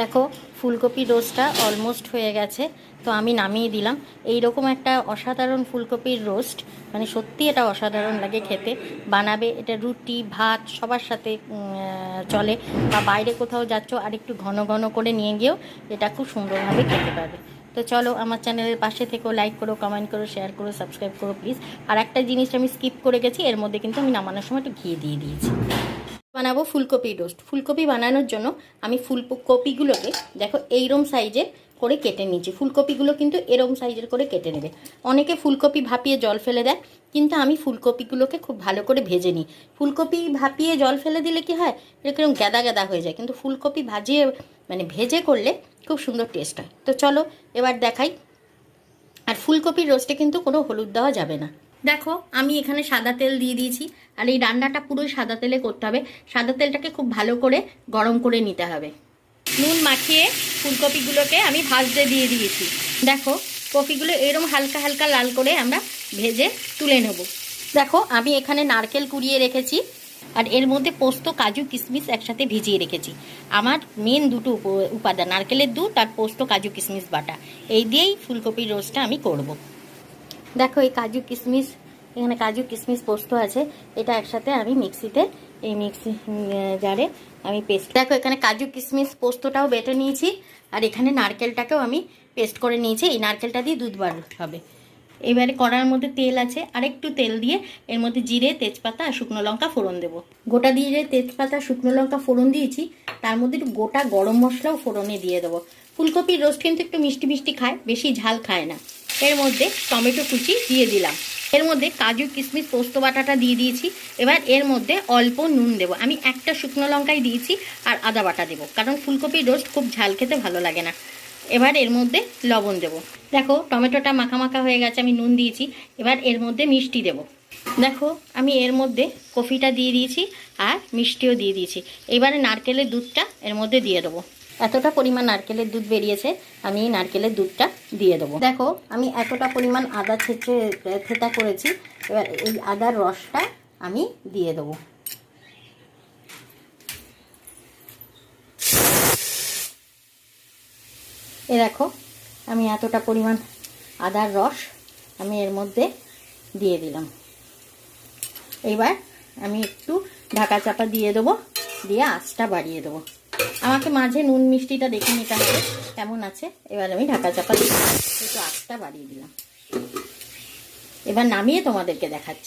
দেখো ফুলকপির রোস্টটা অলমোস্ট হয়ে গেছে, তো আমি নামিয়ে দিলাম। এই রকম একটা অসাধারণ ফুলকপির রোস্ট, মানে সত্যি এটা অসাধারণ লাগে খেতে। বানাবে এটা রুটি ভাত সবার সাথে চলে, বা বাইরে কোথাও যাচ্ছ আর একটু ঘন ঘন করে নিয়ে গিয়েও এটা খুব সুন্দরভাবে খেতে পারবে। তো চলো, আমার চ্যানেলের পাশে থেকেও লাইক করো, কমেন্ট করো, শেয়ার করো, সাবস্ক্রাইব করো প্লিজ। আর একটা জিনিস আমি স্কিপ করে গেছি, এর মধ্যে কিন্তু আমি নামানোর সময় একটু ঘি দিয়ে দিয়েছি। বানাবো ফুলকপির রোস্ট। ফুলকপি বানানোর জন্য আমি ফুলকপিগুলোকে দেখো এইরকম সাইজে করে কেটে নিয়েছি। ফুলকপিগুলো কিন্তু এরকম সাইজের করে কেটে নেবে। অনেকে ফুলকপি ভাপিয়ে জল ফেলে দেয়, কিন্তু আমি ফুলকপিগুলোকে খুব ভালো করে ভেজে নিই। ফুলকপি ভাপিয়ে জল ফেলে দিলে কি হয়, এরকম গ্যাদা গ্যাদা হয়ে যায়, কিন্তু ফুলকপি ভাজিয়ে মানে ভেজে করলে খুব সুন্দর টেস্ট হয়। তো চলো এবার দেখাই। আর ফুলকপির রোস্টে কিন্তু কোনো হলুদ দেওয়া যাবে না। দেখো আমি এখানে সাদা তেল দিয়ে দিয়েছি, আর এই রান্নাটা পুরোই সাদা তেলে করতে হবে। সাদা তেলটাকে খুব ভালো করে গরম করে নিতে হবে। নুন মাখিয়ে ফুলকপিগুলোকে আমি ভাজতে দিয়ে দিয়েছি। দেখো কপিগুলো এরকম হালকা হালকা লাল করে আমরা ভেজে তুলে নেব। দেখো আমি এখানে নারকেল কুড়িয়ে রেখেছি, আর এর মধ্যে পোস্ত কাজু কিশমিশ একসাথে ভিজিয়ে রেখেছি। আমার মেন দুটো উপাদান, নারকেলের দুধ আর পোস্ত কাজু কিশমিশ বাটা, এই দিয়েই ফুলকপির রোস্টটা আমি করব। দেখো এই কাজু কিশমিশ, এখানে কাজু কিশমিশ পোস্ত আছে, এটা একসাথে আমি মিক্সিতে এই মিক্সি জারে আমি পেস্ট। দেখো এখানে কাজু কিশমিশ পোস্তটাও বেটে নিয়েছি, আর এখানে নারকেলটাকেও আমি পেস্ট করে নিয়েছি। এই নারকেলটা দিয়ে দুধ বার হবে। এবারে কড়ার মধ্যে তেল আছে, আর একটু তেল দিয়ে এর মধ্যে জিরে তেজপাতা আর শুকনো লঙ্কা ফোড়ন দেবো। গোটা জিরে তেজপাতা শুকনো লঙ্কা ফোড়ন দিয়েছি, তার মধ্যে একটু গোটা গরম মশলাও ফোড়নে দিয়ে দেবো। ফুলকপির রোস্ট কিন্তু একটু মিষ্টি মিষ্টি খায়, বেশি ঝাল খায় না। এর মধ্যে টমেটো কুচি দিয়ে দিলাম, এর মধ্যে কাজু কিশমিশ পোস্ত বাটাটা দিয়ে দিয়েছি। এবার এর মধ্যে অল্প নুন দেবো, আমি একটা শুকনো লঙ্কাই দিয়েছি, আর আদা বাটা দেবো, কারণ ফুলকপির রোস্ট খুব ঝাল খেতে ভালো লাগে না। এবার এর মধ্যে লবণ দেবো। দেখো টমেটোটা মাখা মাখা হয়ে গেছে, আমি নুন দিয়েছি। এবার এর মধ্যে মিষ্টি দেবো। দেখো আমি এর মধ্যে কফিটা দিয়ে দিয়েছি, আর মিষ্টিও দিয়ে দিয়েছি। এবারে নারকেলের দুধটা এর মধ্যে দিয়ে দেবো। এতটা পরিমাণ নারকেলের দুধ বেরিয়েছে, আমি এই নারকেলের দুধটা দিয়ে দেবো। দেখো আমি এতটা পরিমাণ আদা থেতা করেছি, এবার এই আদার রসটা আমি দিয়ে দেবো। এ দেখো আমি এতটা পরিমাণ আদার রস আমি এর মধ্যে দিয়ে দিলাম। এবার আমি একটু ঢাকা চাপা দিয়ে দেবো, দিয়ে আঁচটা বাড়িয়ে দেবো। আমাকে মাঝে নুন মিষ্টিটা দেখে নিতে হবে কেমন আছে। এবার আমি ঢাকা চাপা দিয়ে একটু আঁচটা বাড়িয়ে দিলাম। এবার নামিয়ে তোমাদেরকে দেখাচ্ছি।